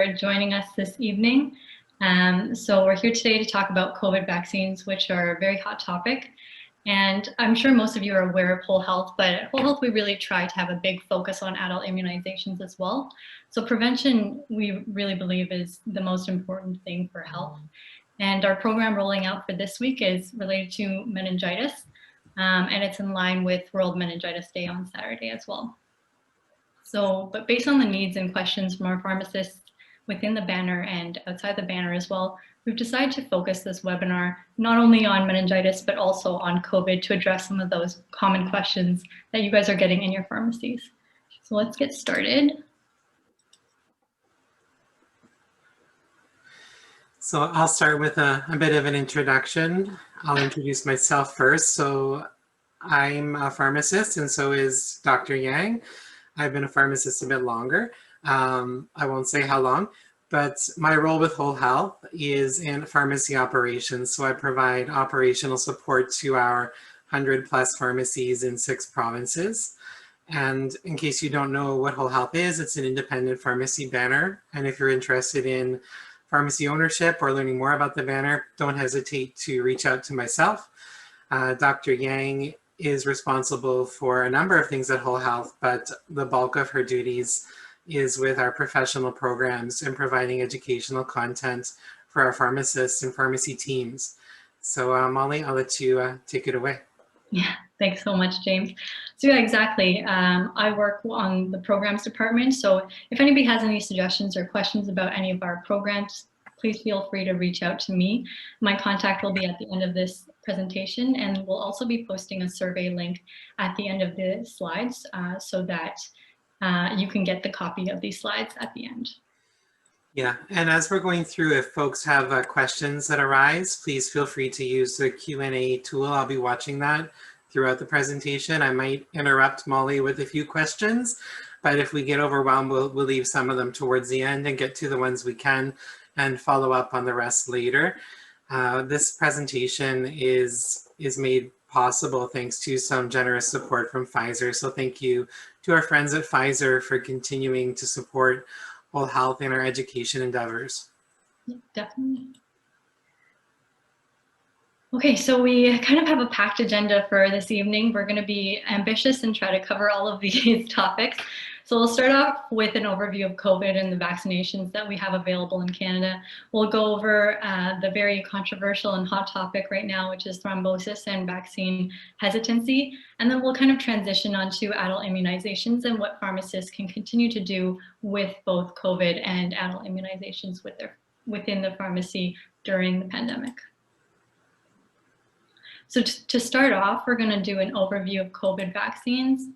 for joining us this evening. So we're here today to talk about COVID vaccines, which are a very hot topic. And I'm sure most of you are aware of whole health, but at whole health, we really try to have a big focus on adult immunizations as well. So prevention, we really believe, is the most important thing for health. And our program rolling out for this week is related to meningitis, and it's in line with World Meningitis Day on Saturday as well. So, but based on the needs and questions from our pharmacists within the banner and outside the banner as well, we've decided to focus this webinar not only on meningitis, but also on COVID to address some of those common questions that you guys are getting in your pharmacies. So let's get started. So I'll start with a bit of an introduction. I'll introduce myself first. So I'm a pharmacist, and so is Dr. Yang. I've been a pharmacist a bit longer. I won't say how long, but my role with Whole Health is in pharmacy operations. So I provide operational support to our 100+ pharmacies in 6 provinces. And in case you don't know what Whole Health is, it's an independent pharmacy banner. And if you're interested in pharmacy ownership or learning more about the banner, don't hesitate to reach out to myself. Dr. Yang is responsible for a number of things at Whole Health, but the bulk of her duties is with our professional programs and providing educational content for our pharmacists and pharmacy teams. So Molly, I'll let you take it away. Yeah, thanks so much, James. So yeah, exactly. I work on the programs department. So if anybody has any suggestions or questions about any of our programs, please feel free to reach out to me. My contact will be at the end of this presentation, and we'll also be posting a survey link at the end of the slides so that you can get the copy of these slides at the end. Yeah, and as we're going through, if folks have questions that arise, please feel free to use the Q&A tool. I'll be watching that throughout the presentation. I might interrupt Molly with a few questions, but if we get overwhelmed, we'll leave some of them towards the end and get to the ones we can and follow up on the rest later. This presentation is made possible thanks to some generous support from Pfizer. So thank you to our friends at Pfizer for continuing to support Whole Health in our education endeavors. Yeah, definitely. Okay, so we kind of have a packed agenda for this evening. We're going to be ambitious and try to cover all of these topics. So we'll start off with an overview of COVID and the vaccinations that we have available in Canada. We'll go over the very controversial and hot topic right now, which is thrombosis and vaccine hesitancy. And then we'll kind of transition onto adult immunizations and what pharmacists can continue to do with both COVID and adult immunizations within the pharmacy during the pandemic. So to start off, we're going to do an overview of COVID vaccines.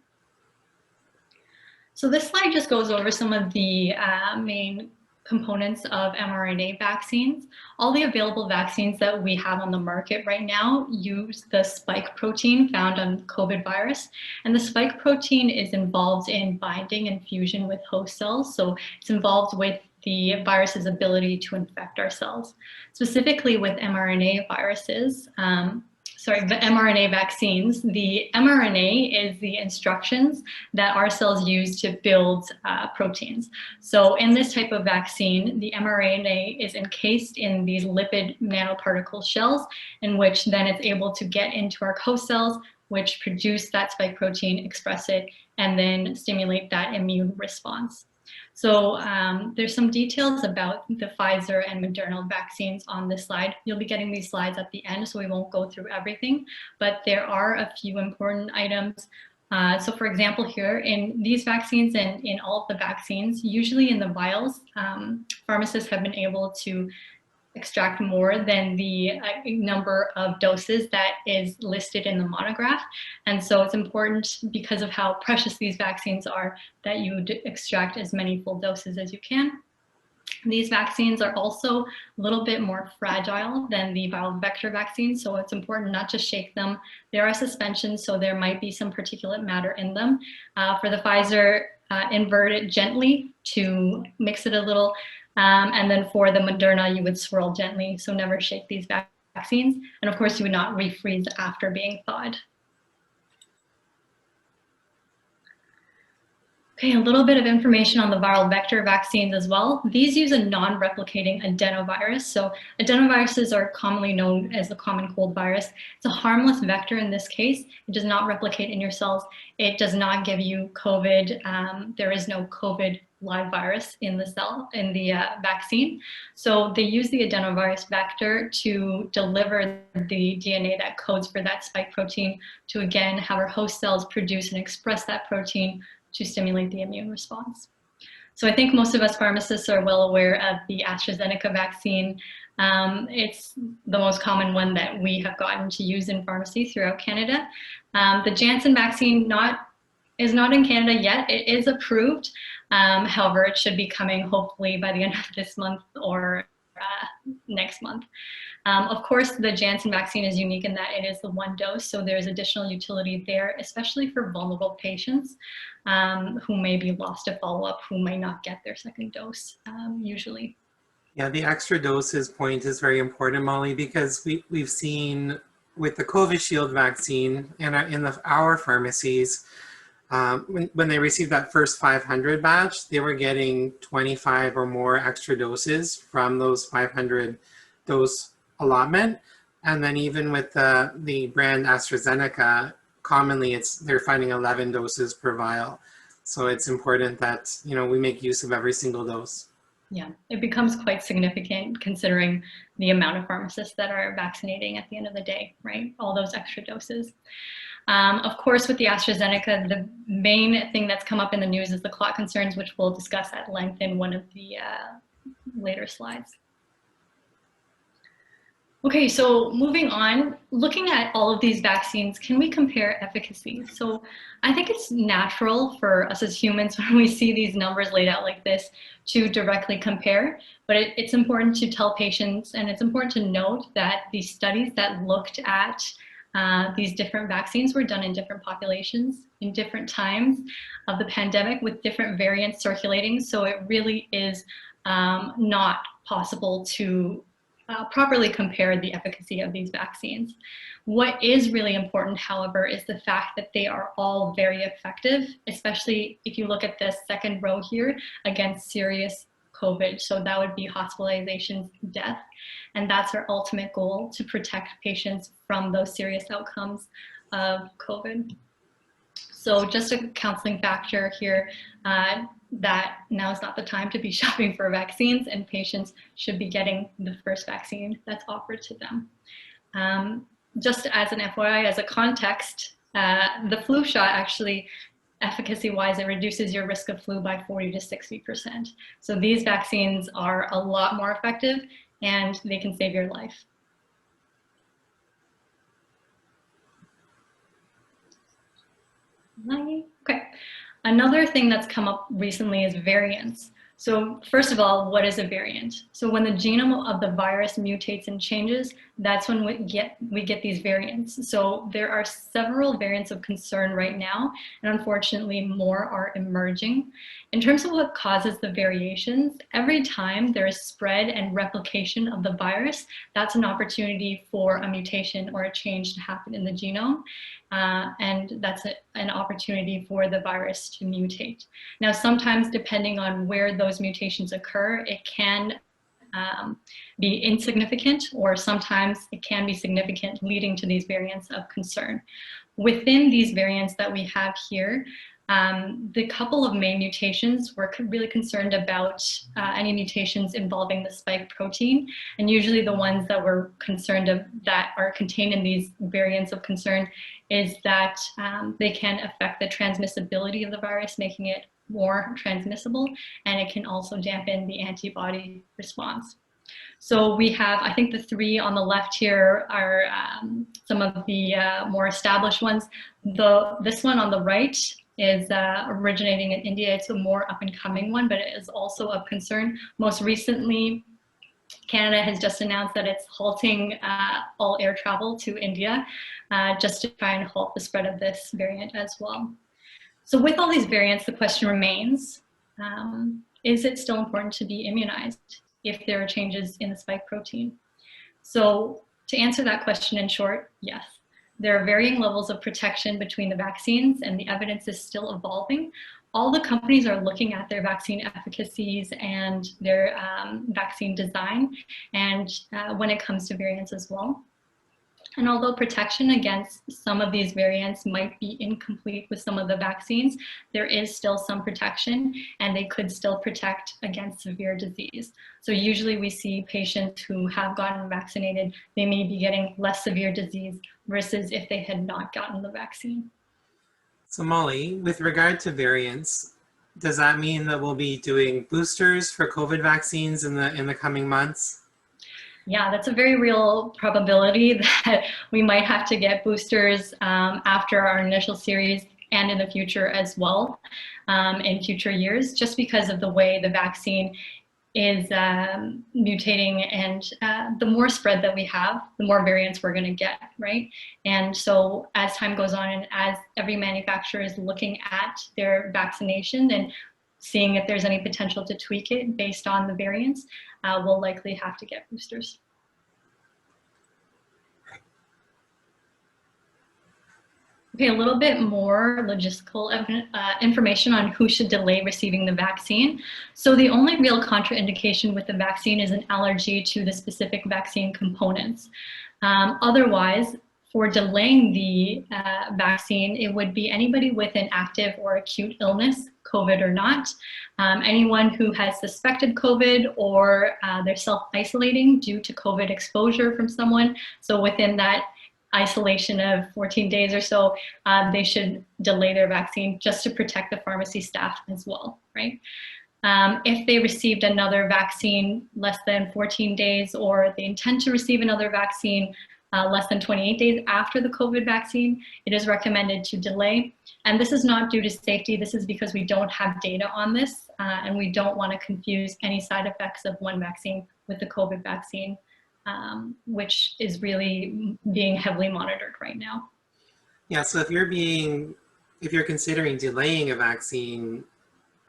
So this slide just goes over some of the main components of mRNA vaccines. All the available vaccines that we have on the market right now use the spike protein found on COVID virus. And the spike protein is involved in binding and fusion with host cells. So it's involved with the virus's ability to infect our cells. Specifically with mRNA viruses, the mRNA vaccines, the mRNA is the instructions that our cells use to build proteins. So in this type of vaccine, the mRNA is encased in these lipid nanoparticle shells, in which then it's able to get into our host cells, which produce that spike protein, express it, and then stimulate that immune response. So there's some details about the Pfizer and Moderna vaccines on this slide. You'll be getting these slides at the end, so we won't go through everything, but there are a few important items. So for example, here in these vaccines and in all of the vaccines, usually in the vials, pharmacists have been able to extract more than the number of doses that is listed in the monograph. And so it's important, because of how precious these vaccines are, that you extract as many full doses as you can. These vaccines are also a little bit more fragile than the viral vector vaccines, so it's important not to shake them. There are suspensions, so there might be some particulate matter in them. For the Pfizer, invert it gently to mix it a little. And then for the Moderna, you would swirl gently, so never shake these vaccines. And of course, you would not refreeze after being thawed. Okay, a little bit of information on the viral vector vaccines as well. These use a non-replicating adenovirus. So adenoviruses are commonly known as the common cold virus. It's a harmless vector in this case. It does not replicate in your cells. It does not give you COVID. There is no COVID live virus in the cell, in the vaccine. So they use the adenovirus vector to deliver the DNA that codes for that spike protein to, again, have our host cells produce and express that protein to stimulate the immune response. So I think most of us pharmacists are well aware of the AstraZeneca vaccine. It's the most common one that we have gotten to use in pharmacy throughout Canada. The Janssen vaccine is not in Canada yet. It is approved. However, it should be coming hopefully by the end of this month or next month. Of course, the Janssen vaccine is unique in that it is the one dose, so there's additional utility there, especially for vulnerable patients who may be lost to follow-up, who may not get their second dose usually. Yeah, the extra doses point is very important, Molly, because we've seen with the COVID vaccine and in our pharmacies, when they received that first 500 batch, they were getting 25 or more extra doses from those 500 dose allotment. And then even with the brand AstraZeneca, commonly they're finding 11 doses per vial. So it's important that, you know, we make use of every single dose. Yeah, it becomes quite significant considering the amount of pharmacists that are vaccinating at the end of the day, right? All those extra doses. Of course, with the AstraZeneca, the main thing that's come up in the news is the clot concerns, which we'll discuss at length in one of the later slides. Okay, so moving on, looking at all of these vaccines, can we compare efficacy? So I think it's natural for us as humans when we see these numbers laid out like this to directly compare, but it's important to tell patients, and it's important to note that the studies that looked at these different vaccines were done in different populations, in different times of the pandemic with different variants circulating, so it really is not possible to properly compare the efficacy of these vaccines. What is really important, however, is the fact that they are all very effective, especially if you look at this second row here against serious COVID. So that would be hospitalizations, death. And that's our ultimate goal, to protect patients from those serious outcomes of COVID. So just a counseling factor here, that now is not the time to be shopping for vaccines, and patients should be getting the first vaccine that's offered to them. Just as an FYI, as a context, the flu shot actually, efficacy-wise, it reduces your risk of flu by 40 to 60%. So these vaccines are a lot more effective and they can save your life. Okay. Another thing that's come up recently is variants. So first of all, what is a variant? So when the genome of the virus mutates and changes, that's when we get these variants. So there are several variants of concern right now, and unfortunately more are emerging. In terms of what causes the variations, every time there is spread and replication of the virus, that's an opportunity for a mutation or a change to happen in the genome. And that's an opportunity for the virus to mutate. Now, sometimes depending on where those mutations occur, it can be insignificant, or sometimes it can be significant, leading to these variants of concern. Within these variants that we have here, the couple of main mutations, we're really concerned about any mutations involving the spike protein, and usually the ones that we're concerned of that are contained in these variants of concern is that they can affect the transmissibility of the virus, making it more transmissible, and it can also dampen the antibody response. So we have, I think the three on the left here are some of the more established ones. This one on the right is originating in India. It's a more up and coming one, but it is also of concern. Most recently, Canada has just announced that it's halting all air travel to India just to try and halt the spread of this variant as well. So with all these variants, the question remains, is it still important to be immunized if there are changes in the spike protein? So to answer that question in short, yes. There are varying levels of protection between the vaccines, and the evidence is still evolving. all the companies are looking at their vaccine efficacies and their vaccine design, and when it comes to variants as well. And although protection against some of these variants might be incomplete with some of the vaccines, there is still some protection, and they could still protect against severe disease. So usually we see patients who have gotten vaccinated, they may be getting less severe disease versus if they had not gotten the vaccine. So Molly, with regard to variants, does that mean that we'll be doing boosters for COVID vaccines in the coming months? Yeah, that's a very real probability that we might have to get boosters after our initial series and in the future as well, in future years, just because of the way the vaccine is mutating, and the more spread that we have, the more variants we're going to get, right? And so as time goes on and as every manufacturer is looking at their vaccination and seeing if there's any potential to tweak it based on the variants, we'll likely have to get boosters. Okay, a little bit more logistical information on who should delay receiving the vaccine. So the only real contraindication with the vaccine is an allergy to the specific vaccine components. Otherwise, for delaying the vaccine, it would be anybody with an active or acute illness, COVID or not, anyone who has suspected COVID or they're self-isolating due to COVID exposure from someone. So within that isolation of 14 days or so, they should delay their vaccine just to protect the pharmacy staff as well, right? If they received another vaccine less than 14 days, or they intend to receive another vaccine less than 28 days after the COVID vaccine, it is recommended to delay. And this is not due to safety. This is because we don't have data on this, and we don't want to confuse any side effects of one vaccine with the COVID vaccine, which is really being heavily monitored right now. Yeah, so if you're considering delaying a vaccine,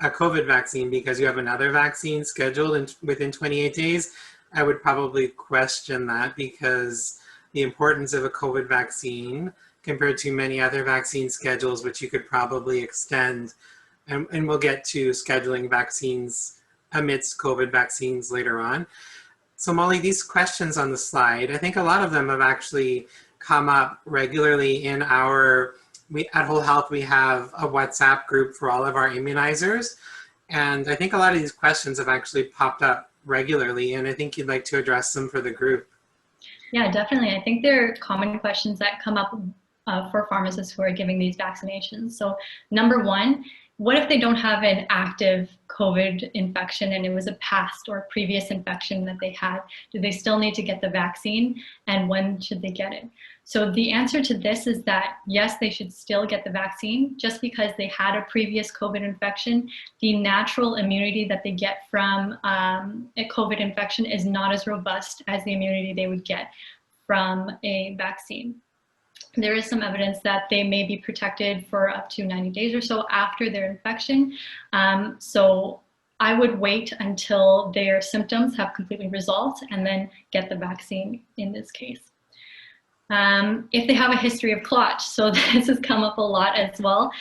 a COVID vaccine, because you have another vaccine scheduled within 28 days, I would probably question that, because the importance of a COVID vaccine compared to many other vaccine schedules, which you could probably extend, and we'll get to scheduling vaccines amidst COVID vaccines later on. So Molly, these questions on the slide, I think a lot of them have actually come up regularly in at Whole Health, we have a WhatsApp group for all of our immunizers. And I think a lot of these questions have actually popped up regularly, and I think you'd like to address them for the group. Yeah, definitely. I think there are common questions that come up for pharmacists who are giving these vaccinations. So number one, what if they don't have an active COVID infection and it was a past or previous infection that they had? Do they still need to get the vaccine, and when should they get it? So the answer to this is that yes, they should still get the vaccine. Just because they had a previous COVID infection, the natural immunity that they get from a COVID infection is not as robust as the immunity they would get from a vaccine. There is some evidence that they may be protected for up to 90 days or so after their infection. So I would wait until their symptoms have completely resolved and then get the vaccine in this case. If they have a history of clot, so this has come up a lot as well.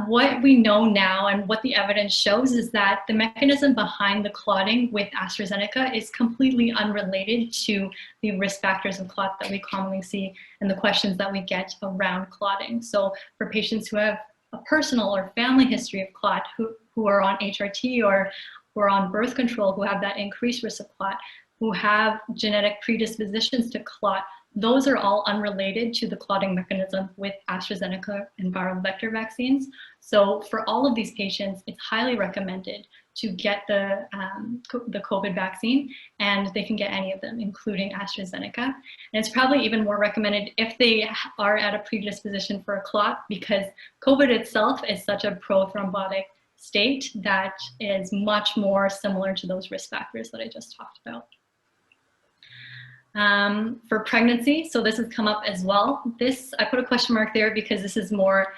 What we know now and what the evidence shows is that the mechanism behind the clotting with AstraZeneca is completely unrelated to the risk factors of clot that we commonly see and the questions that we get around clotting. So for patients who have a personal or family history of clot, who are on HRT or who are on birth control, who have that increased risk of clot, who have genetic predispositions to clot, those are all unrelated to the clotting mechanism with AstraZeneca and viral vector vaccines. So for all of these patients, it's highly recommended to get the COVID vaccine, and they can get any of them, including AstraZeneca. And it's probably even more recommended if they are at a predisposition for a clot, because COVID itself is such a prothrombotic state that is much more similar to those risk factors that I just talked about. For pregnancy, so this has come up as well. I put a question mark there because this is more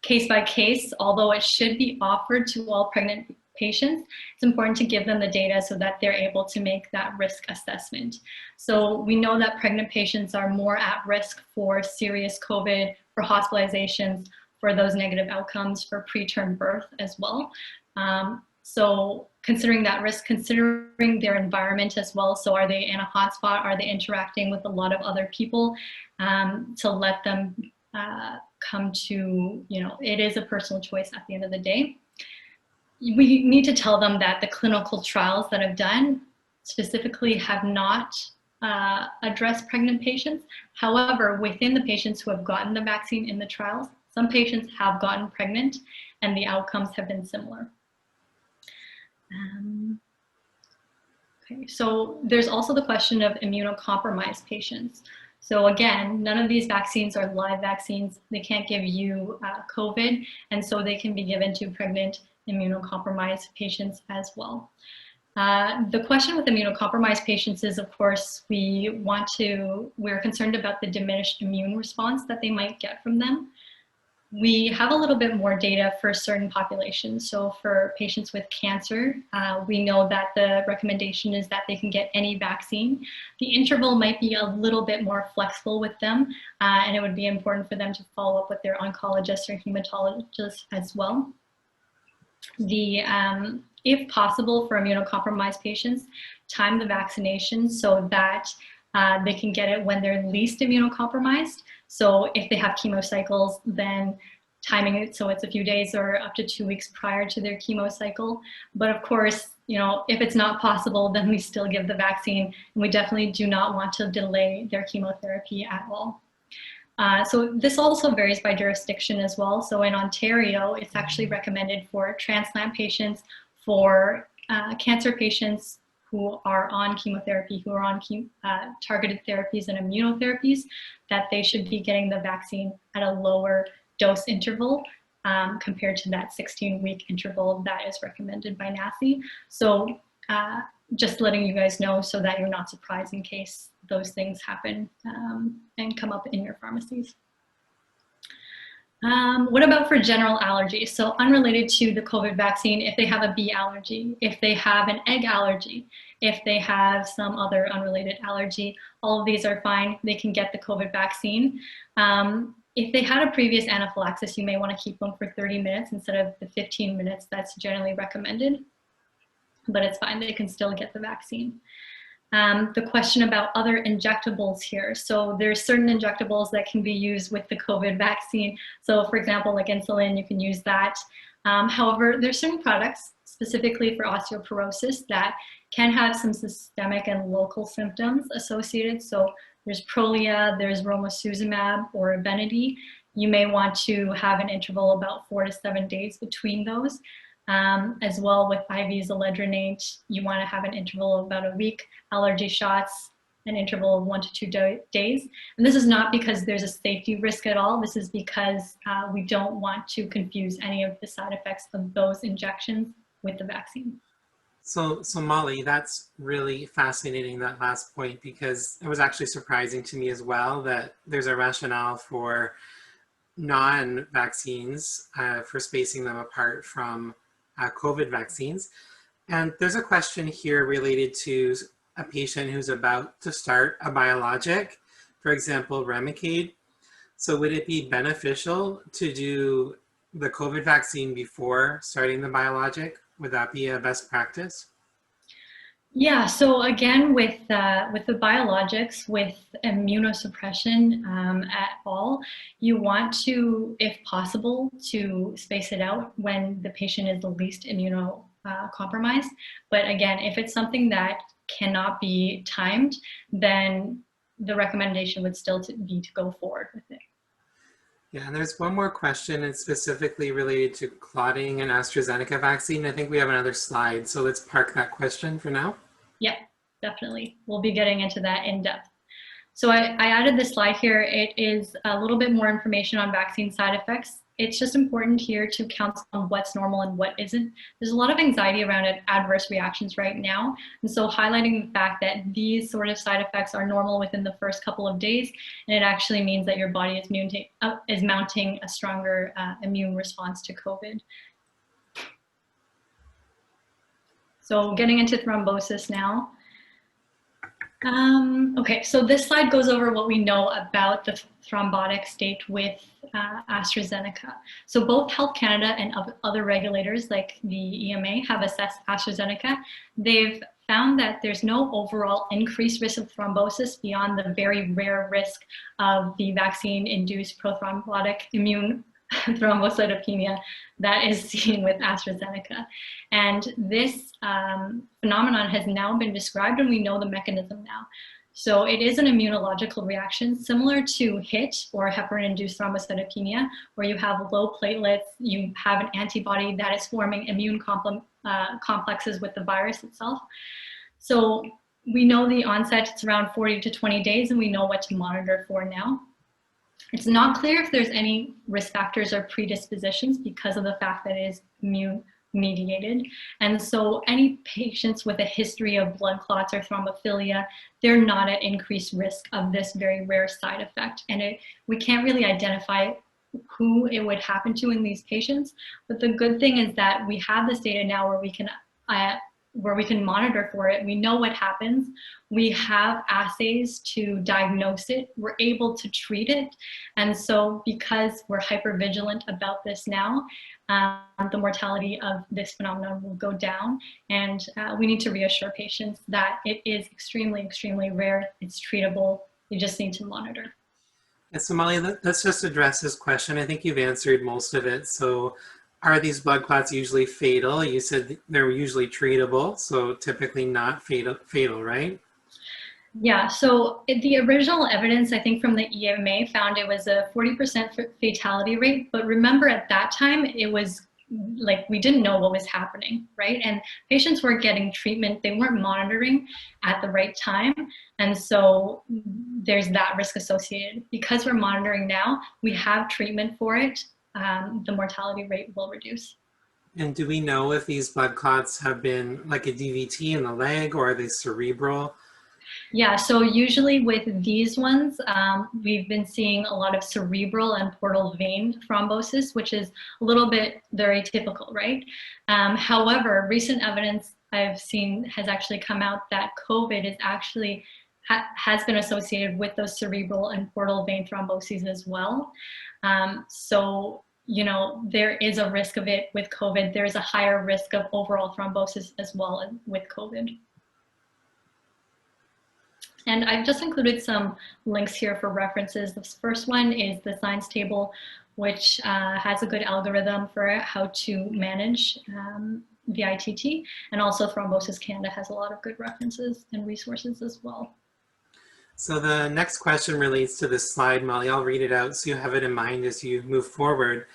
case by case, although it should be offered to all pregnant patients. It's important to give them the data so that they're able to make that risk assessment. So we know that pregnant patients are more at risk for serious COVID, for hospitalizations, for those negative outcomes for preterm birth as well. So considering that risk, considering their environment as well. So are they in a hotspot? Are they interacting with a lot of other people? To let them come to, it is a personal choice at the end of the day. We need to tell them that the clinical trials that have done specifically have not addressed pregnant patients. However, within the patients who have gotten the vaccine in the trials, some patients have gotten pregnant and the outcomes have been similar. Okay, so there's also the question of immunocompromised patients. So again, none of these vaccines are live vaccines. They can't give you COVID, and so they can be given to pregnant immunocompromised patients as well. The question with immunocompromised patients is, of course, we're concerned about the diminished immune response that they might get from them. We have a little bit more data for certain populations. So for patients with cancer, we know that the recommendation is that they can get any vaccine. The interval might be a little bit more flexible with them, and it would be important for them to follow up with their oncologist or hematologist as well. If possible for immunocompromised patients, time the vaccination so that they can get it when they're least immunocompromised. So if they have chemo cycles, then timing it so it's a few days or up to 2 weeks prior to their chemo cycle. But of course, if it's not possible, then we still give the vaccine, and we definitely do not want to delay their chemotherapy at all. So this also varies by jurisdiction as well. So in Ontario, it's actually recommended for transplant patients, for cancer patients who are on chemotherapy, who are on targeted therapies and immunotherapies, that they should be getting the vaccine at a lower dose interval compared to that 16-week interval that is recommended by NACI. So just letting you guys know so that you're not surprised in case those things happen and come up in your pharmacies. What about for general allergies? So unrelated to the COVID vaccine, if they have a bee allergy, if they have an egg allergy, if they have some other unrelated allergy, all of these are fine. They can get the COVID vaccine. If they had a previous anaphylaxis, you may want to keep them for 30 minutes instead of the 15 minutes that's generally recommended. But it's fine, they can still get the vaccine. The question about other injectables here. So there's certain injectables that can be used with the COVID vaccine. So for example, like insulin, you can use that. However, there's certain products specifically for osteoporosis that can have some systemic and local symptoms associated. So there's Prolia, there's romosozumab or Evenity. You may want to have an interval about 4 to 7 days between those. As well with IV zoledronate, you want to have an interval of about a week. Allergy shots, an interval of 1 to 2 days. And this is not because there's a safety risk at all. This is because we don't want to confuse any of the side effects of those injections with the vaccine. So Molly, that's really fascinating, that last point, because it was actually surprising to me as well that there's a rationale for non-vaccines for spacing them apart from COVID vaccines. And there's a question here related to a patient who's about to start a biologic, for example, Remicade. So would it be beneficial to do the COVID vaccine before starting the biologic? Would that be a best practice? Yeah, so again, with the biologics, with immunosuppression at all, you want to, if possible, to space it out when the patient is the least immunocompromised. But again, if it's something that cannot be timed, then the recommendation would still be to go forward with it. Yeah, and there's one more question, and specifically related to clotting and AstraZeneca vaccine. I think we have another slide, so let's park that question for now. Yep, definitely. We'll be getting into that in depth. So I added this slide here. It is a little bit more information on vaccine side effects. It's just important here to counsel on what's normal and what isn't. There's a lot of anxiety around adverse reactions right now. And so highlighting the fact that these sort of side effects are normal within the first couple of days, and it actually means that your body is mounting a stronger immune response to COVID. So getting into thrombosis now. Okay, so this slide goes over what we know about the thrombotic state with AstraZeneca. So both Health Canada and other regulators like the EMA have assessed AstraZeneca. They've found that there's no overall increased risk of thrombosis beyond the very rare risk of the vaccine-induced prothrombotic immune thrombocytopenia that is seen with AstraZeneca. And this phenomenon has now been described and we know the mechanism now. So it is an immunological reaction similar to HIT or heparin-induced thrombocytopenia, where you have low platelets, you have an antibody that is forming immune complexes with the virus itself. So we know the onset, it's around 40 to 20 days, and we know what to monitor for now. It's not clear if there's any risk factors or predispositions because of the fact that it is immune mediated. And so any patients with a history of blood clots or thrombophilia, they're not at increased risk of this very rare side effect. And we can't really identify who it would happen to in these patients. But the good thing is that we have this data now where we can monitor for it. We know what happens. We have assays to diagnose it. We're able to treat it. And so because we're hypervigilant about this now, the mortality of this phenomenon will go down. And we need to reassure patients that it is extremely, extremely rare. It's treatable. You just need to monitor. Yeah, so Molly, let's just address this question. I think you've answered most of it. So are these blood clots usually fatal? You said they're usually treatable, so typically not fatal, right? Yeah, so the original evidence, I think from the EMA found it was a 40% fatality rate, but remember at that time, it was like we didn't know what was happening, right? And patients weren't getting treatment, they weren't monitoring at the right time. And so there's that risk associated. Because we're monitoring now, we have treatment for it, the mortality rate will reduce. And do we know if these blood clots have been like a DVT in the leg, or are they cerebral? Yeah, so usually with these ones, we've been seeing a lot of cerebral and portal vein thrombosis, which is a little bit very typical, right? However, recent evidence I've seen has actually come out that COVID is actually has been associated with those cerebral and portal vein thromboses as well. So, you know, there is a risk of it with COVID. There's a higher risk of overall thrombosis as well with COVID. And I've just included some links here for references. This first one is the science table, which has a good algorithm for how to manage the ITT. And also Thrombosis Canada has a lot of good references and resources as well. So the next question relates to this slide, Molly. I'll read it out so you have it in mind as you move forward.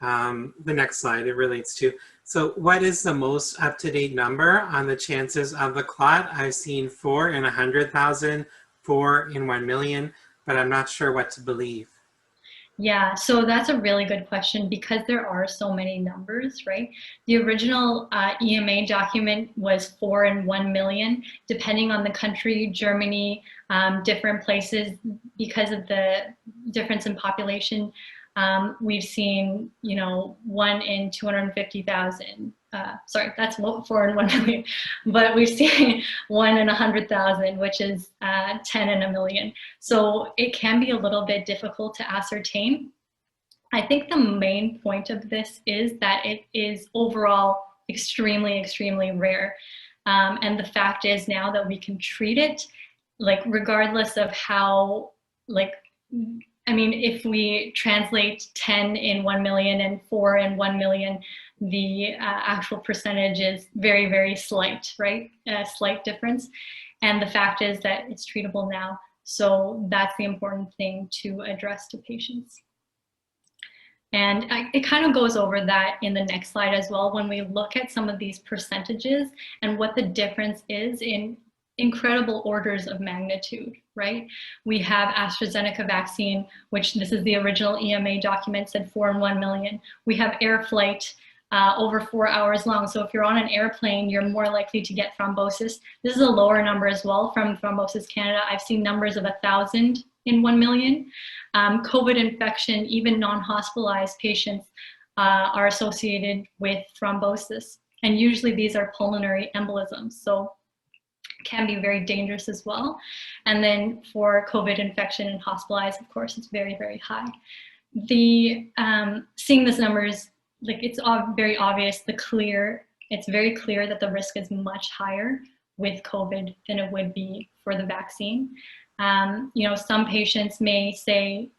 The next slide it relates to. So what is the most up-to-date number on the chances of the clot? I've seen 4 in 100,000, 4 in 1 million, but I'm not sure what to believe. Yeah, so that's a really good question because there are so many numbers, right? The original EMA document was 4 in 1 million, depending on the country, Germany, different places, because of the difference in population. We've seen, you know, 1 in 250,000. Sorry, that's 4 in 1 million. But we've seen 1 in 100,000, which is 10 in a million. So it can be a little bit difficult to ascertain. I think the main point of this is that it is overall extremely, extremely rare. And the fact is now that we can treat it, like regardless of how, like, I mean, if we translate 10 in 1 million and 4 in 1 million, the actual percentage is very, very slight, right? A slight difference. And the fact is that it's treatable now. So that's the important thing to address to patients. And it kind of goes over that in the next slide as well, when we look at some of these percentages and what the difference is in incredible orders of magnitude, right? We have AstraZeneca vaccine, which this is the original EMA document, said 4 in 1 million. We have air flight over 4 hours long. So if you're on an airplane, you're more likely to get thrombosis. This is a lower number as well from Thrombosis Canada. I've seen numbers of 1,000 in 1 million. COVID infection, even non-hospitalized patients are associated with thrombosis. And usually these are pulmonary embolisms. So can be very dangerous as well. And then for COVID infection and hospitalized, of course, it's very, very high. Seeing these numbers, like it's very obvious, it's very clear that the risk is much higher with COVID than it would be for the vaccine. Some patients may say,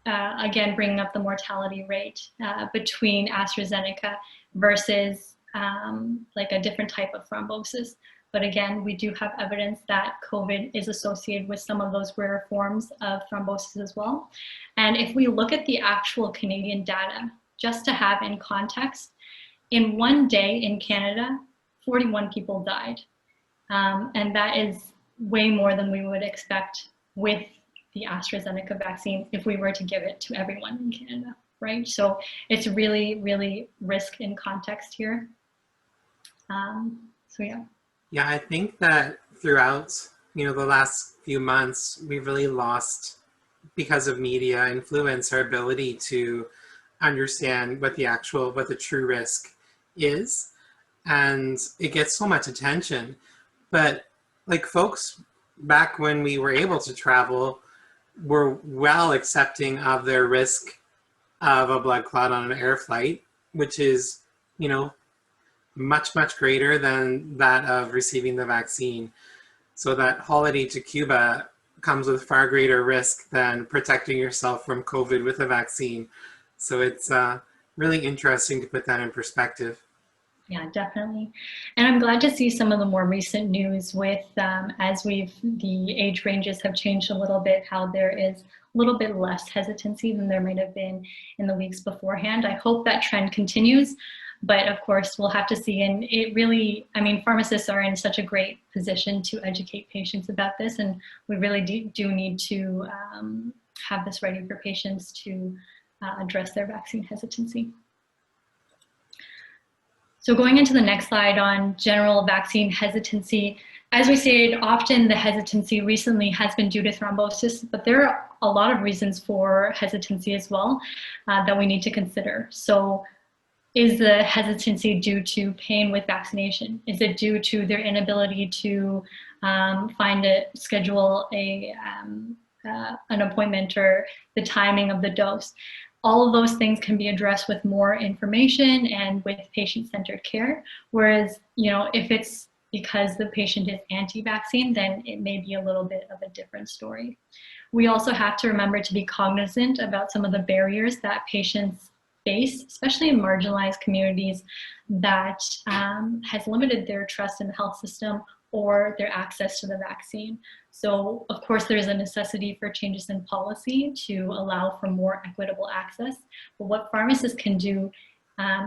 again, bringing up the mortality rate between AstraZeneca versus like a different type of thrombosis. But again, we do have evidence that COVID is associated with some of those rare forms of thrombosis as well. And if we look at the actual Canadian data, just to have in context, in one day in Canada, 41 people died. And that is way more than we would expect with the AstraZeneca vaccine if we were to give it to everyone in Canada, right? So it's really, really risk in context here. So yeah. Yeah, I think that throughout, the last few months, we've really lost, because of media influence, our ability to understand what the true risk is. And it gets so much attention. But like folks back when we were able to travel were well accepting of their risk of a blood clot on an air flight, which is, much, much greater than that of receiving the vaccine. So that holiday to Cuba comes with far greater risk than protecting yourself from COVID with a vaccine. So it's really interesting to put that in perspective. Yeah, definitely. And I'm glad to see some of the more recent news with, as the age ranges have changed a little bit, how there is a little bit less hesitancy than there might have been in the weeks beforehand. I hope that trend continues, but of course we'll have to see. And it really, pharmacists are in such a great position to educate patients about this, and we really do need to have this ready for patients to address their vaccine hesitancy. So going into the next slide on general vaccine hesitancy, as we stated, often the hesitancy recently has been due to thrombosis, but there are a lot of reasons for hesitancy as well that we need to consider. So is the hesitancy due to pain with vaccination? Is it due to their inability to schedule an appointment, or the timing of the dose? All of those things can be addressed with more information and with patient-centered care. Whereas, if it's because the patient is anti-vaccine, then it may be a little bit of a different story. We also have to remember to be cognizant about some of the barriers that patients face, especially in marginalized communities, that has limited their trust in the health system or their access to the vaccine. So of course there's a necessity for changes in policy to allow for more equitable access. But what pharmacists can do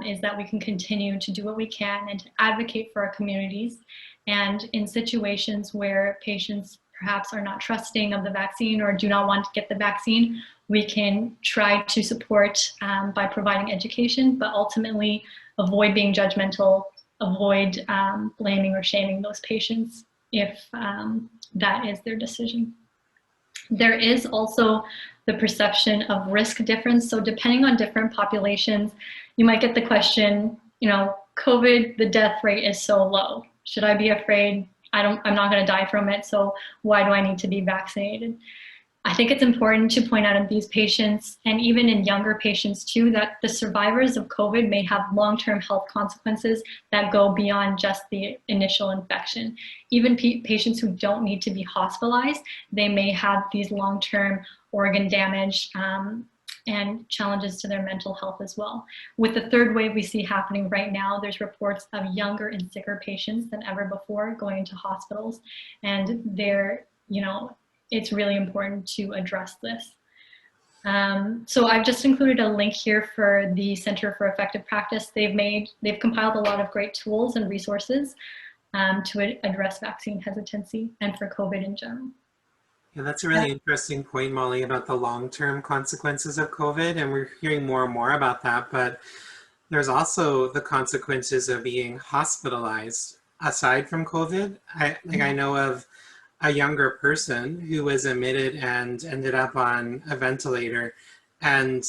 is that we can continue to do what we can and to advocate for our communities. And in situations where patients perhaps are not trusting of the vaccine or do not want to get the vaccine, we can try to support by providing education, but ultimately avoid being judgmental, avoid blaming or shaming those patients if that is their decision. There is also the perception of risk difference. So depending on different populations, you might get the question, COVID, the death rate is so low. Should I be afraid? I'm not going to die from it, so why do I need to be vaccinated? I think it's important to point out in these patients, and even in younger patients too, that the survivors of COVID may have long-term health consequences that go beyond just the initial infection. Even patients who don't need to be hospitalized, they may have these long-term organ damage and challenges to their mental health as well. With the third wave we see happening right now, there's reports of younger and sicker patients than ever before going into hospitals, and it's really important to address this. So I've just included a link here for the Center for Effective Practice. They've compiled a lot of great tools and resources to address vaccine hesitancy and for COVID in general. Yeah, that's a really interesting point, Molly, about the long-term consequences of COVID, and we're hearing more and more about that, but there's also the consequences of being hospitalized aside from COVID. I know of a younger person who was admitted and ended up on a ventilator, and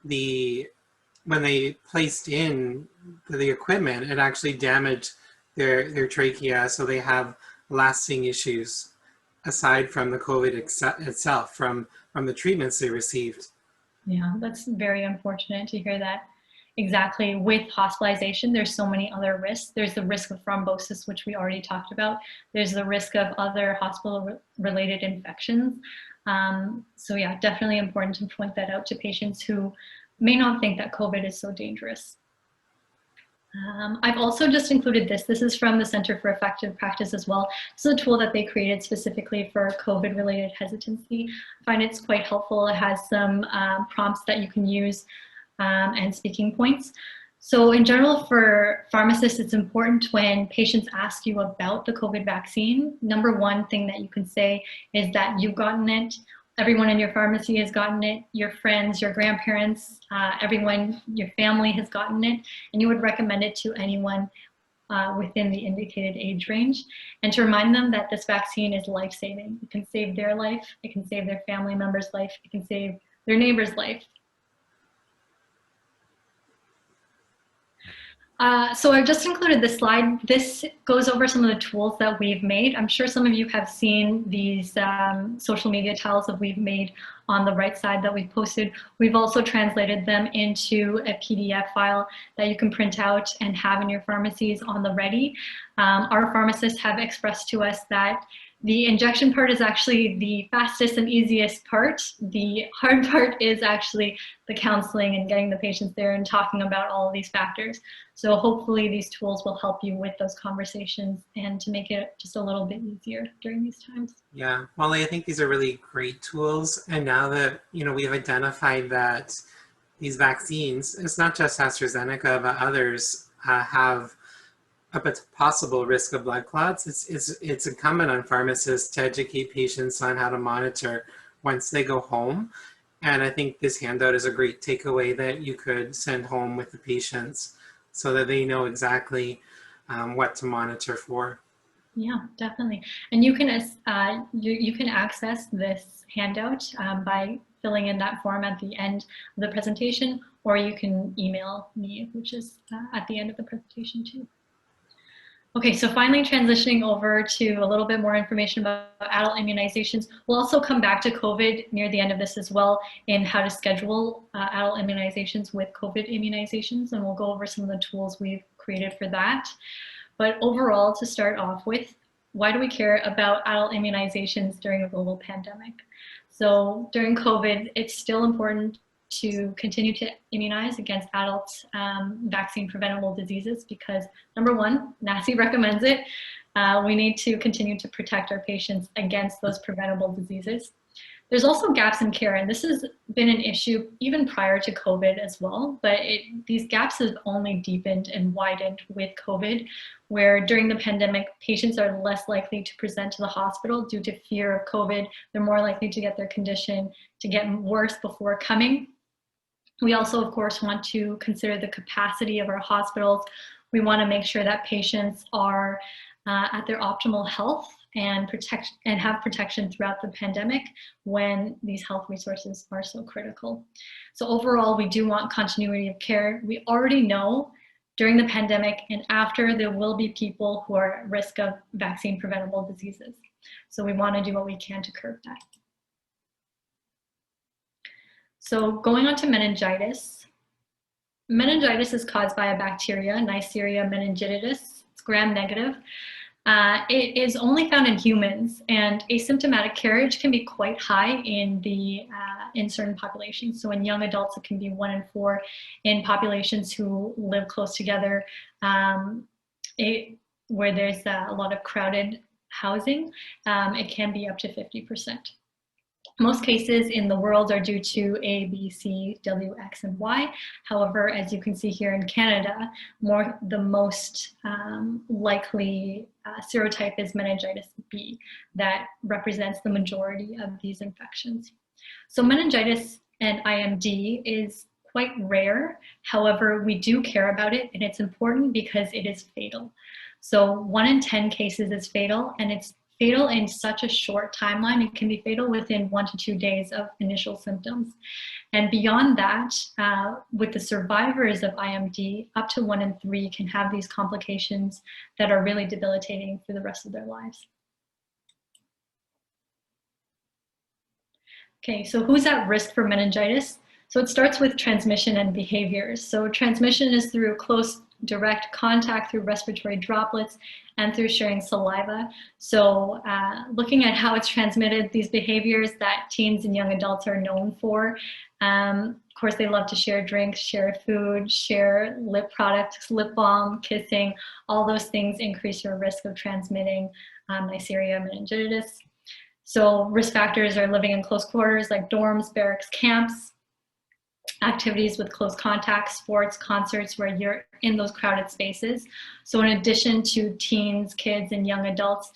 when they placed in the equipment, it actually damaged their trachea, so they have lasting issues aside from the COVID itself, from the treatments they received. Yeah, that's very unfortunate to hear that. Exactly. With hospitalization, there's so many other risks. There's the risk of thrombosis, which we already talked about. There's the risk of other hospital-related infections. So yeah, definitely important to point that out to patients who may not think that COVID is so dangerous. I've also just included this. This is from the Center for Effective Practice as well. This is a tool that they created specifically for COVID-related hesitancy. I find it's quite helpful. It has some prompts that you can use and speaking points. So in general, for pharmacists, it's important when patients ask you about the COVID vaccine, number one thing that you can say is that you've gotten it, everyone in your pharmacy has gotten it, your friends, your grandparents, everyone, your family has gotten it, and you would recommend it to anyone within the indicated age range, and to remind them that this vaccine is life-saving. It can save their life, it can save their family member's life, it can save their neighbor's life. So I've just included this slide. This goes over some of the tools that we've made. I'm sure some of you have seen these social media tiles that we've made on the right side that we've posted. We've also translated them into a PDF file that you can print out and have in your pharmacies on the ready. Our pharmacists have expressed to us that the injection part is actually the fastest and easiest part. The hard part is actually the counseling and getting the patients there and talking about all of these factors. So hopefully these tools will help you with those conversations and to make it just a little bit easier during these times. Yeah, Molly, I think these are really great tools. And now that, we've identified that these vaccines, it's not just AstraZeneca, but others have a possible risk of blood clots, it's incumbent on pharmacists to educate patients on how to monitor once they go home. And I think this handout is a great takeaway that you could send home with the patients so that they know exactly what to monitor for. Yeah, definitely. And you can you can access this handout by filling in that form at the end of the presentation, or you can email me, which is at the end of the presentation too. Okay, so finally transitioning over to a little bit more information about adult immunizations. We'll also come back to COVID near the end of this as well in how to schedule adult immunizations with COVID immunizations, and we'll go over some of the tools we've created for that. But overall, to start off with, why do we care about adult immunizations during a global pandemic? So during COVID, it's still important to continue to immunize against adult vaccine preventable diseases because number one, NACI recommends it. We need to continue to protect our patients against those preventable diseases. There's also gaps in care, and this has been an issue even prior to COVID as well, but these gaps have only deepened and widened with COVID, where during the pandemic, patients are less likely to present to the hospital due to fear of COVID. They're more likely to get their condition to get worse before coming. We also, of course, want to consider the capacity of our hospitals. We want to make sure that patients are at their optimal health and have protection throughout the pandemic when these health resources are so critical. So overall, we do want continuity of care. We already know during the pandemic and after there will be people who are at risk of vaccine preventable diseases. So we want to do what we can to curb that. So going on to meningitis. Meningitis is caused by a bacteria, Neisseria meningitidis. It's gram-negative. It is only found in humans, and asymptomatic carriage can be quite high in certain populations. So in young adults, it can be 1 in 4. In populations who live close together, where there's a lot of crowded housing, it can be up to 50%. Most cases in the world are due to A, B, C, W, X, and Y. However, as you can see here in Canada, the most likely serotype is meningitis B that represents the majority of these infections. So meningitis and IMD is quite rare. However, we do care about it, and it's important because it is fatal. So 1 in 10 cases is fatal, and it's fatal in such a short timeline. It can be fatal within 1 to 2 days of initial symptoms. And beyond that, with the survivors of IMD, up to 1 in 3 can have these complications that are really debilitating for the rest of their lives. Okay, so who's at risk for meningitis? So it starts with transmission and behaviors. So transmission is through close direct contact through respiratory droplets and through sharing saliva. So looking at how it's transmitted, these behaviors that teens and young adults are known for. Of course, they love to share drinks, share food, share lip products, lip balm, kissing. All those things increase your risk of transmitting Neisseria meningitidis. So risk factors are living in close quarters like dorms, barracks, camps, activities with close contact, sports, concerts where you're in those crowded spaces. So in addition to teens, kids, and young adults,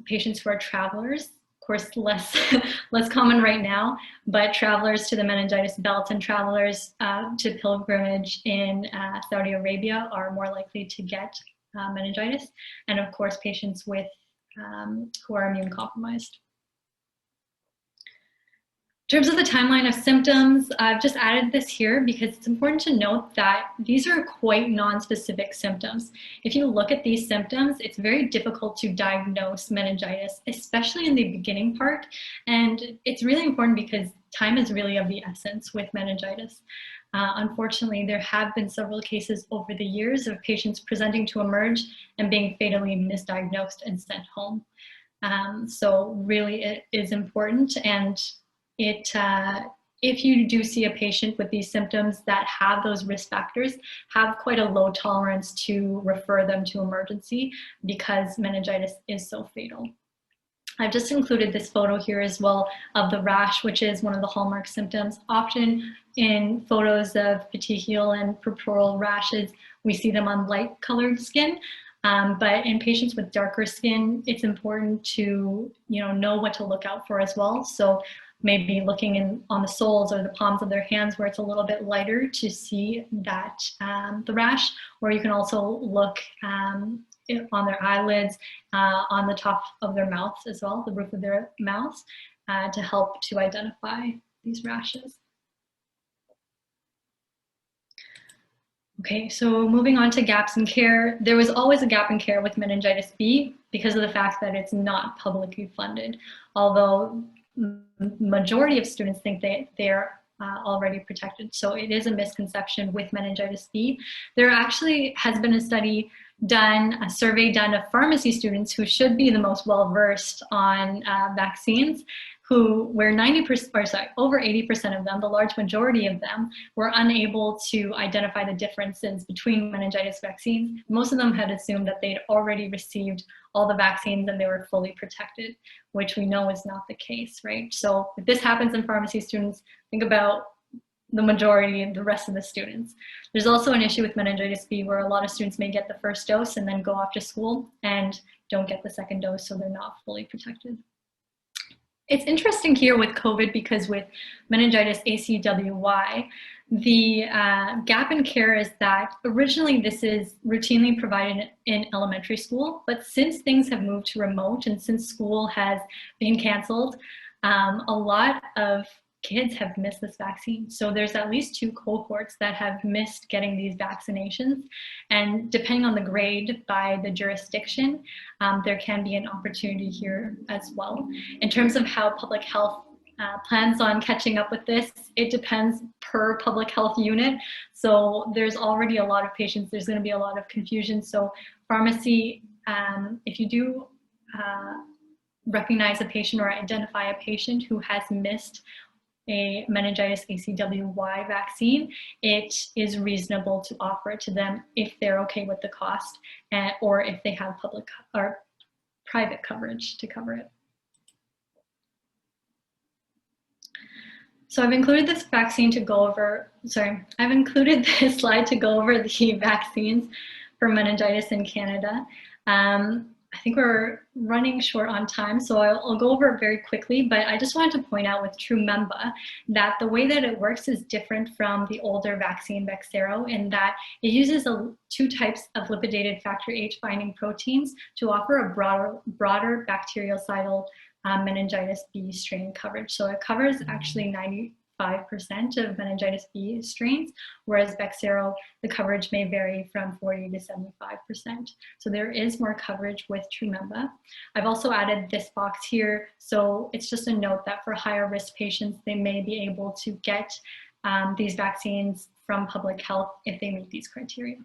patients who are travelers, of course, less common right now, but travelers to the meningitis belt and travelers to pilgrimage in Saudi Arabia are more likely to get meningitis. And of course, patients with who are immune compromised. In terms of the timeline of symptoms, I've just added this here because it's important to note that these are quite non-specific symptoms. If you look at these symptoms, it's very difficult to diagnose meningitis, especially in the beginning part. And it's really important because time is really of the essence with meningitis. Unfortunately, there have been several cases over the years of patients presenting to emerge and being fatally misdiagnosed and sent home. So really it is important, and if you do see a patient with these symptoms that have those risk factors, have quite a low tolerance to refer them to emergency because meningitis is so fatal. I've just included this photo here as well of the rash, which is one of the hallmark symptoms. Often in photos of petechial and purpural rashes, we see them on light colored skin. But in patients with darker skin, it's important to know what to look out for as well. So maybe looking on the soles or the palms of their hands where it's a little bit lighter to see that the rash, or you can also look on their eyelids, on the top of their mouths as well, the roof of their mouths, to help to identify these rashes. Okay, so moving on to gaps in care. There was always a gap in care with meningitis B because of the fact that it's not publicly funded, although majority of students think they're already protected. So it is a misconception with meningitis B. There actually has been a study done, a survey done of pharmacy students who should be the most well-versed on vaccines, where over 80% of them, the large majority of them, were unable to identify the differences between meningitis vaccines. Most of them had assumed that they'd already received all the vaccines and they were fully protected, which we know is not the case, right? So if this happens in pharmacy students, think about the majority and the rest of the students. There's also an issue with meningitis B where a lot of students may get the first dose and then go off to school and don't get the second dose, so they're not fully protected. It's interesting here with COVID because with meningitis ACWY, the gap in care is that originally this is routinely provided in elementary school, but since things have moved to remote and since school has been canceled, a lot of kids have missed this vaccine. So there's at least 2 cohorts that have missed getting these vaccinations. And depending on the grade by the jurisdiction, there can be an opportunity here as well. In terms of how public health plans on catching up with this, it depends per public health unit. So there's already a lot of patients, there's gonna be a lot of confusion. So pharmacy, if you do recognize a patient or identify a patient who has missed a meningitis ACWY vaccine, it is reasonable to offer it to them if they're okay with the cost, or if they have public or private coverage to cover it. So I've included this vaccine to go over, I've included this slide to go over the vaccines for meningitis in Canada. I think we're running short on time, so I'll go over it very quickly, but I just wanted to point out with Trumemba that the way that it works is different from the older vaccine Bexsero in that it uses 2 types of lipidated factor H binding proteins to offer a broader bactericidal meningitis B strain coverage. So it covers actually of meningitis B strains, whereas Bexsero, the coverage may vary from 40 to 75%. So there is more coverage with Trumemba. I've also added this box here, so it's just a note that for higher risk patients, they may be able to get these vaccines from public health if they meet these criteria.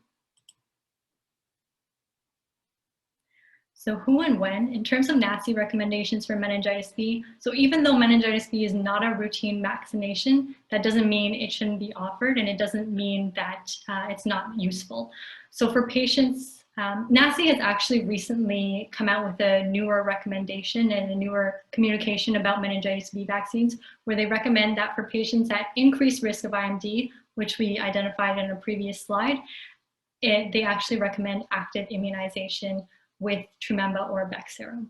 So who and when, in terms of NACI recommendations for meningitis B, so even though meningitis B is not a routine vaccination, that doesn't mean it shouldn't be offered, and it doesn't mean that it's not useful. So for patients, NACI has actually recently come out with a newer recommendation and a newer communication about meningitis B vaccines, where they recommend that for patients at increased risk of IMD, which we identified in a previous slide, they actually recommend active immunization with Trumemba or Bexsero.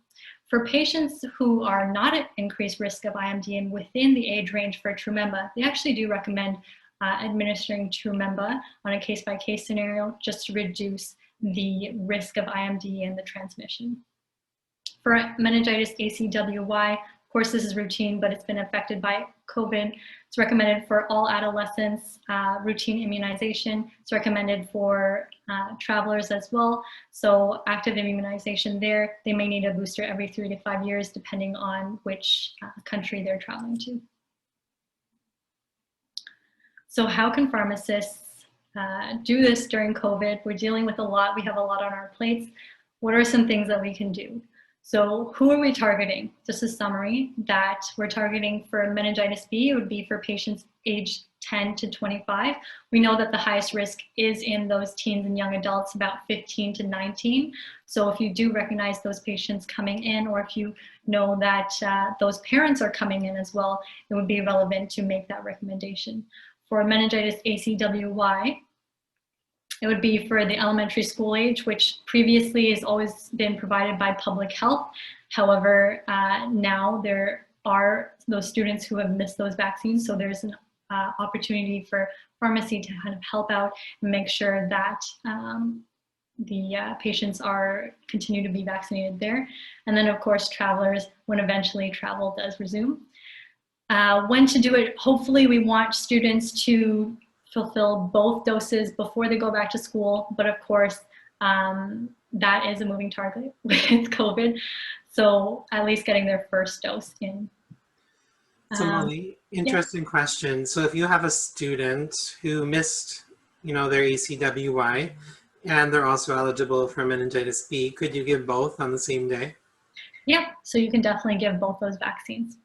For patients who are not at increased risk of IMD and within the age range for Trumemba, they actually do recommend administering Trumemba on a case-by-case scenario just to reduce the risk of IMD and the transmission. For meningitis ACWY, of course this is routine, but it's been affected by COVID. It's recommended for all adolescents, routine immunization. It's recommended for travelers as well. So active immunization there, they may need a booster every 3 to 5 years, depending on which country they're traveling to. So how can pharmacists do this during COVID? We're dealing with a lot, we have a lot on our plates. What are some things that we can do? So who are we targeting? Just a summary that we're targeting for meningitis B, it would be for patients aged 10 to 25. We know that the highest risk is in those teens and young adults, about 15 to 19. So if you do recognize those patients coming in, or if you know that those parents are coming in as well, it would be relevant to make that recommendation. For meningitis ACWY, it would be for the elementary school age, which previously has always been provided by public health. However, now there are those students who have missed those vaccines, so there's an opportunity for pharmacy to kind of help out and make sure that the patients continue to be vaccinated there. And then of course, travelers, when eventually travel does resume. When to do it, hopefully we want students to fulfill both doses before they go back to school, but of course, that is a moving target with COVID. So at least getting their first dose in. So Molly, interesting question. So if you have a student who missed, their ACWY, and they're also eligible for meningitis B, could you give both on the same day? Yeah, so you can definitely give both those vaccines,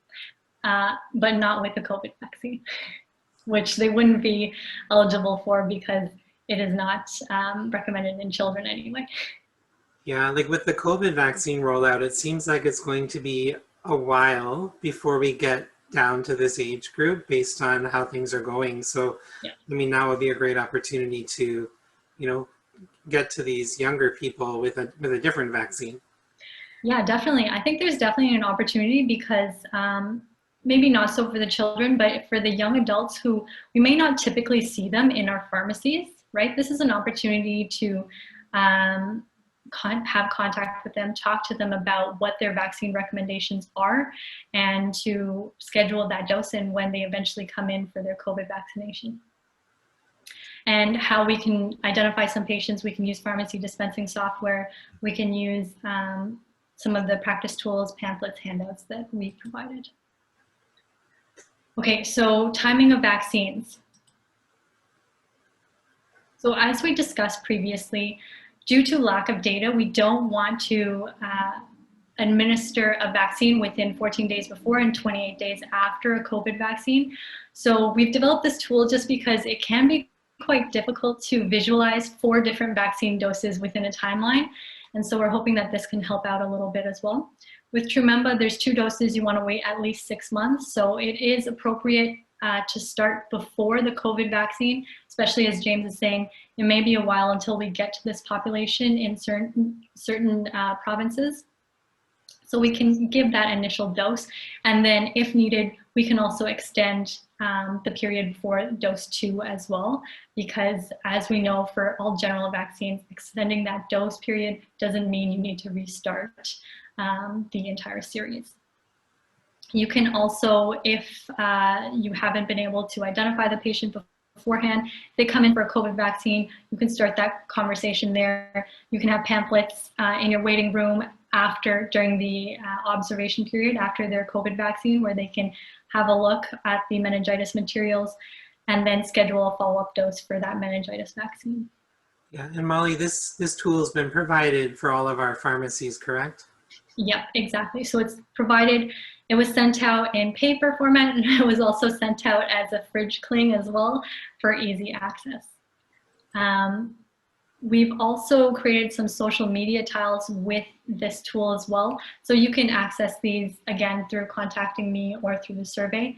but not with the COVID vaccine, which they wouldn't be eligible for because it is not recommended in children anyway. Yeah, like with the COVID vaccine rollout, it seems like it's going to be a while before we get down to this age group based on how things are going. So, yeah. I mean, now would be a great opportunity to, get to these younger people with a different vaccine. Yeah, definitely. I think there's definitely an opportunity because maybe not so for the children, but for the young adults who we may not typically see them in our pharmacies, right? This is an opportunity to have contact with them, talk to them about what their vaccine recommendations are, and to schedule that dose in when they eventually come in for their COVID vaccination. And how we can identify some patients, we can use pharmacy dispensing software, we can use some of the practice tools, pamphlets, handouts that we provided. Okay, so timing of vaccines. So as we discussed previously, due to lack of data, we don't want to administer a vaccine within 14 days before and 28 days after a COVID vaccine. So we've developed this tool just because it can be quite difficult to visualize 4 different vaccine doses within a timeline. And so we're hoping that this can help out a little bit as well. With Trumemba, there's 2 doses. You want to wait at least 6 months. So it is appropriate to start before the COVID vaccine, especially as James is saying, it may be a while until we get to this population in certain provinces. So we can give that initial dose. And then if needed, we can also extend the period for dose 2 as well, because as we know for all general vaccines, extending that dose period doesn't mean you need to restart the entire series. You can also, if you haven't been able to identify the patient beforehand, if they come in for a COVID vaccine, you can start that conversation there. You can have pamphlets in your waiting room during the observation period after their COVID vaccine, where they can have a look at the meningitis materials and then schedule a follow-up dose for that meningitis vaccine. Yeah, and Molly, this tool has been provided for all of our pharmacies, correct? Yep, exactly. So it's provided, it was sent out in paper format, and it was also sent out as a fridge cling as well for easy access. We've also created some social media tiles with this tool as well. So you can access these again through contacting me or through the survey,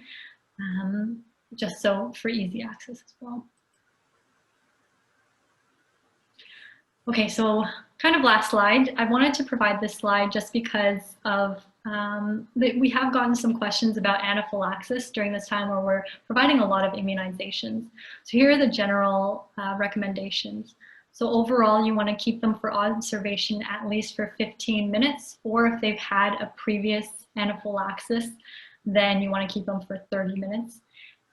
just so for easy access as well. Okay, so kind of last slide. I wanted to provide this slide just because of we have gotten some questions about anaphylaxis during this time where we're providing a lot of immunizations. So here are the general recommendations. So overall, you want to keep them for observation at least for 15 minutes, or if they've had a previous anaphylaxis, then you want to keep them for 30 minutes.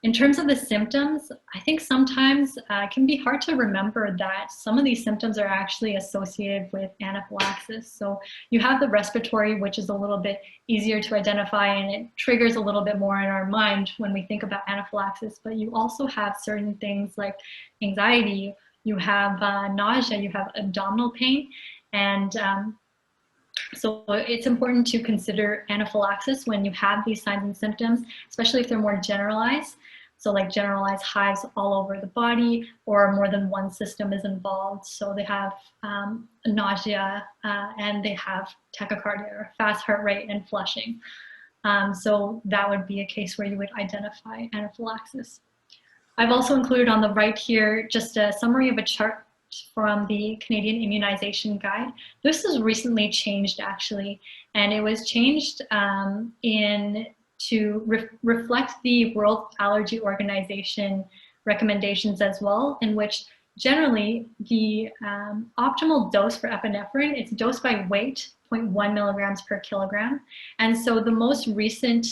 In terms of the symptoms, I think sometimes it can be hard to remember that some of these symptoms are actually associated with anaphylaxis. So you have the respiratory, which is a little bit easier to identify, and it triggers a little bit more in our mind when we think about anaphylaxis. But you also have certain things like anxiety, you have nausea, you have abdominal pain, and so it's important to consider anaphylaxis when you have these signs and symptoms, especially if they're more generalized. So like generalized hives all over the body, or more than one system is involved. So they have nausea and they have tachycardia, or fast heart rate, and flushing. So that would be a case where you would identify anaphylaxis. I've also included on the right here just a summary of a chart from the Canadian Immunization Guide. This was recently changed actually, and it was changed to reflect the World Allergy Organization recommendations as well, in which generally the optimal dose for epinephrine, it's dosed by weight, 0.1 milligrams per kilogram. And so the most recent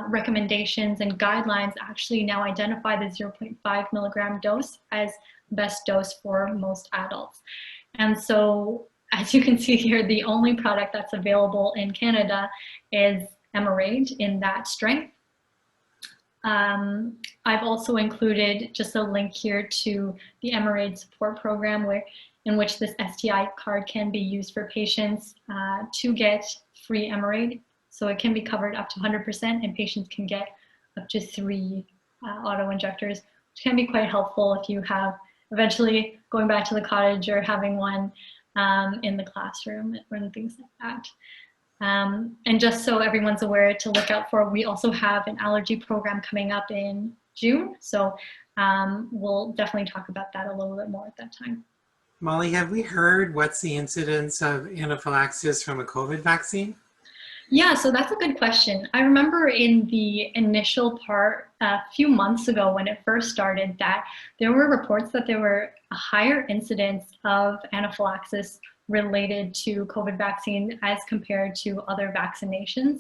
recommendations and guidelines actually now identify the 0.5 milligram dose as best dose for most adults. And so, as you can see here, the only product that's available in Canada is Emerade in that strength. I've also included just a link here to the Emerade support program in which this STI card can be used for patients to get free Emerade. So it can be covered up to 100%, and patients can get up to 3 auto-injectors, which can be quite helpful if you have eventually going back to the cottage or having one in the classroom and things like that. And just so everyone's aware to look out for, we also have an allergy program coming up in June. So we'll definitely talk about that a little bit more at that time. Molly, have we heard what's the incidence of anaphylaxis from a COVID vaccine? Yeah, so that's a good question. I remember in the initial part a few months ago when it first started that there were reports that there were a higher incidence of anaphylaxis related to COVID vaccine as compared to other vaccinations.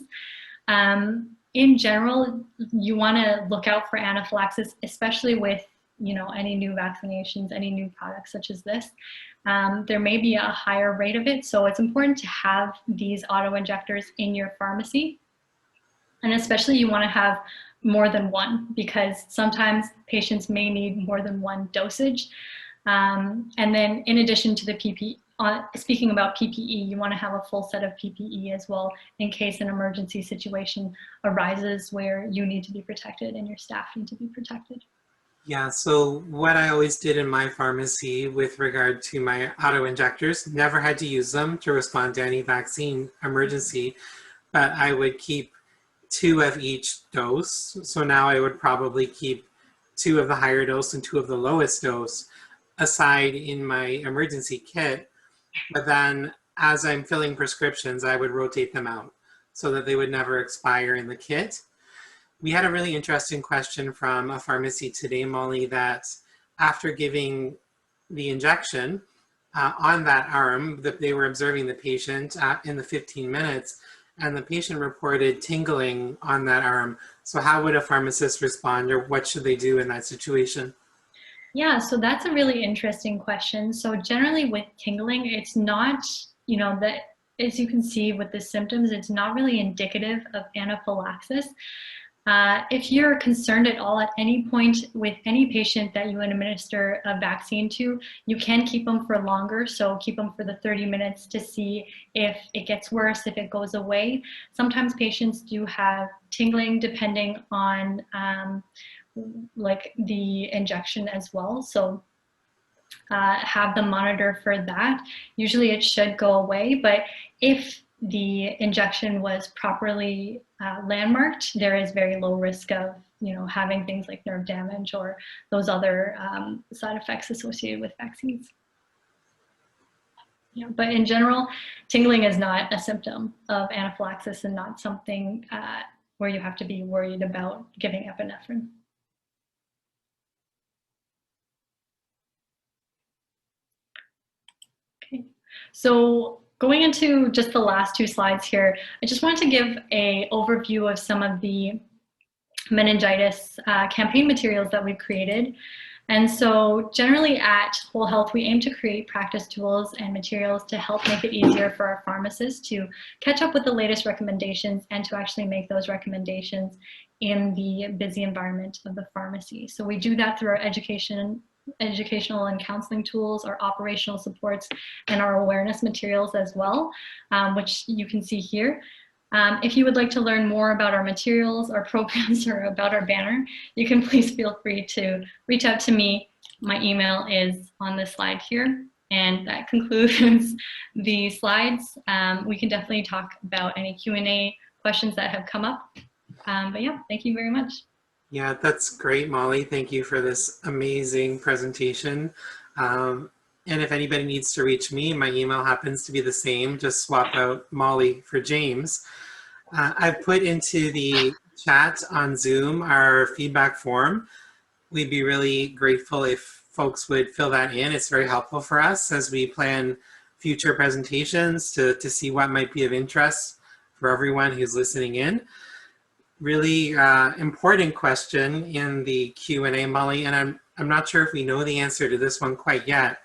In general, you want to look out for anaphylaxis, especially with any new vaccinations, any new products such as this. There may be a higher rate of it, so it's important to have these auto-injectors in your pharmacy. And especially you want to have more than one, because sometimes patients may need more than one dosage. And then in addition to the PPE, speaking about PPE, you want to have a full set of PPE as well in case an emergency situation arises where you need to be protected and your staff need to be protected. Yeah, so what I always did in my pharmacy with regard to my auto-injectors, never had to use them to respond to any vaccine emergency, but I would keep 2 of each dose. So now I would probably keep 2 of the higher dose and 2 of the lowest dose aside in my emergency kit. But then as I'm filling prescriptions, I would rotate them out so that they would never expire in the kit. We had a really interesting question from a pharmacy today, Molly, that after giving the injection on that arm, that they were observing the patient in the 15 minutes, and the patient reported tingling on that arm. So how would a pharmacist respond, or what should they do in that situation? Yeah, so that's a really interesting question. So generally with tingling, it's not, that as you can see with the symptoms, it's not really indicative of anaphylaxis. If you're concerned at all at any point with any patient that you administer a vaccine to, you can keep them for longer. So keep them for the 30 minutes to see if it gets worse, if it goes away. Sometimes patients do have tingling depending on like the injection as well. So have them monitor for that. Usually it should go away, but if the injection was properly landmarked, there is very low risk of having things like nerve damage or those other side effects associated with vaccines. Yeah, but in general, tingling is not a symptom of anaphylaxis and not something where you have to be worried about giving epinephrine. Okay, so going into just the last two slides here, I just wanted to give an overview of some of the meningitis campaign materials that we've created. And so generally at Whole Health, we aim to create practice tools and materials to help make it easier for our pharmacists to catch up with the latest recommendations and to actually make those recommendations in the busy environment of the pharmacy. So we do that through our educational and counseling tools, our operational supports, and our awareness materials as well, which you can see here. If you would like to learn more about our materials, our programs, or about our banner, you can please feel free to reach out to me. My email is on this slide here. And that concludes the slides. We can definitely talk about any Q&A questions that have come up. But yeah, thank you very much. Yeah, that's great, Molly. Thank you for this amazing presentation. And if anybody needs to reach me, my email happens to be the same. Just swap out Molly for James. I've put into the chat on Zoom our feedback form. We'd be really grateful if folks would fill that in. It's very helpful for us as we plan future presentations to see what might be of interest for everyone who's listening in. Really important question in the Q&A, Molly, and I'm not sure if we know the answer to this one quite yet,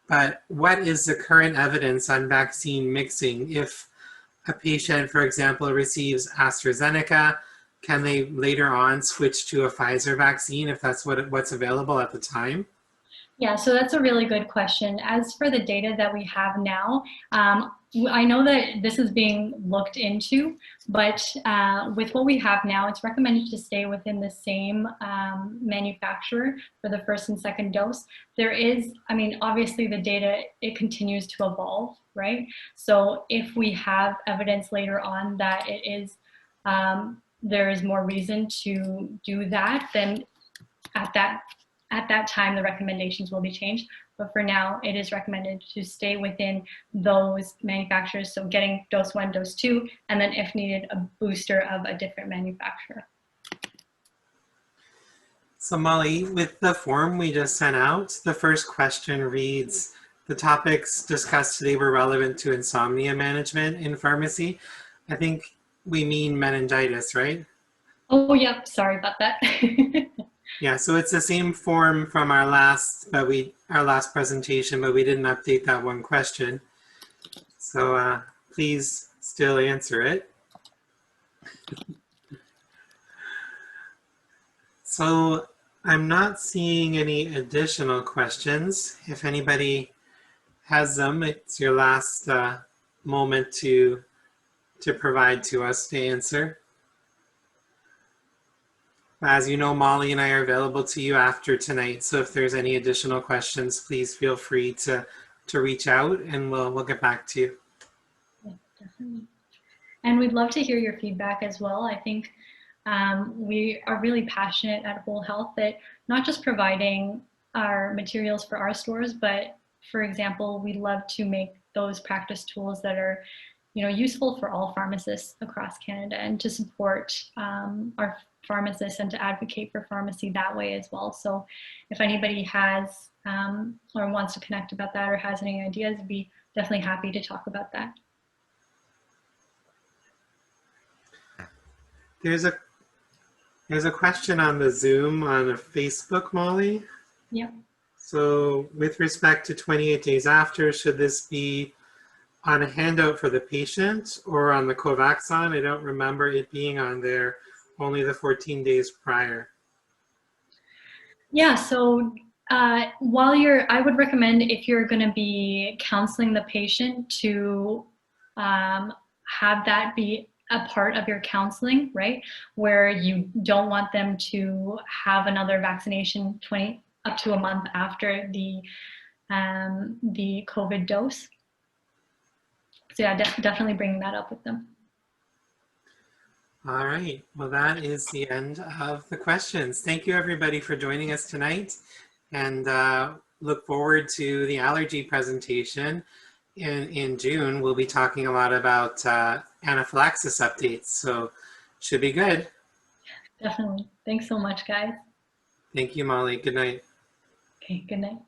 but what is the current evidence on vaccine mixing? If a patient, for example, receives AstraZeneca, can they later on switch to a Pfizer vaccine if that's what's available at the time? Yeah, so that's a really good question. As for the data that we have now, I know that this is being looked into, but with what we have now, it's recommended to stay within the same manufacturer for the first and second dose. There is, I mean, obviously the data, it continues to evolve, right? So if we have evidence later on that it is, there is more reason to do that, then at that time, the recommendations will be changed. But for now, it is recommended to stay within those manufacturers. So getting dose 1, dose 2, and then if needed, a booster of a different manufacturer. So Molly, with the form we just sent out, the first question reads, the topics discussed today were relevant to insomnia management in pharmacy. I think we mean meningitis, right? Oh, yep, sorry about that. Yeah, so it's the same form from our last presentation, but we didn't update that one question. So please still answer it. So I'm not seeing any additional questions. If anybody has them, it's your last moment to provide to us to answer. As you know, Molly and I are available to you after tonight. So if there's any additional questions, please feel free to reach out and we'll get back to you. Yeah, definitely. And we'd love to hear your feedback as well. I think we are really passionate at Whole Health that not just providing our materials for our stores, but for example, we love to make those practice tools that are useful for all pharmacists across Canada and to support our pharmacists and to advocate for pharmacy that way as well. So if anybody has or wants to connect about that or has any ideas, I'd be definitely happy to talk about that. There's a question on the Zoom on a Facebook, Molly. Yeah. So with respect to 28 days after, should this be on a handout for the patient or on the Covaxon? I don't remember it being on there, only the 14 days prior. Yeah, so I would recommend if you're going to be counseling the patient to have that be a part of your counseling, right? Where you don't want them to have another vaccination up to a month after the COVID dose. So yeah, definitely bringing that up with them. All right, well, that is the end of the questions. Thank you, everybody, for joining us tonight, and look forward to the allergy presentation. In June, we'll be talking a lot about anaphylaxis updates, so should be good. Definitely. Thanks so much, guys. Thank you, Molly. Good night. Okay, good night.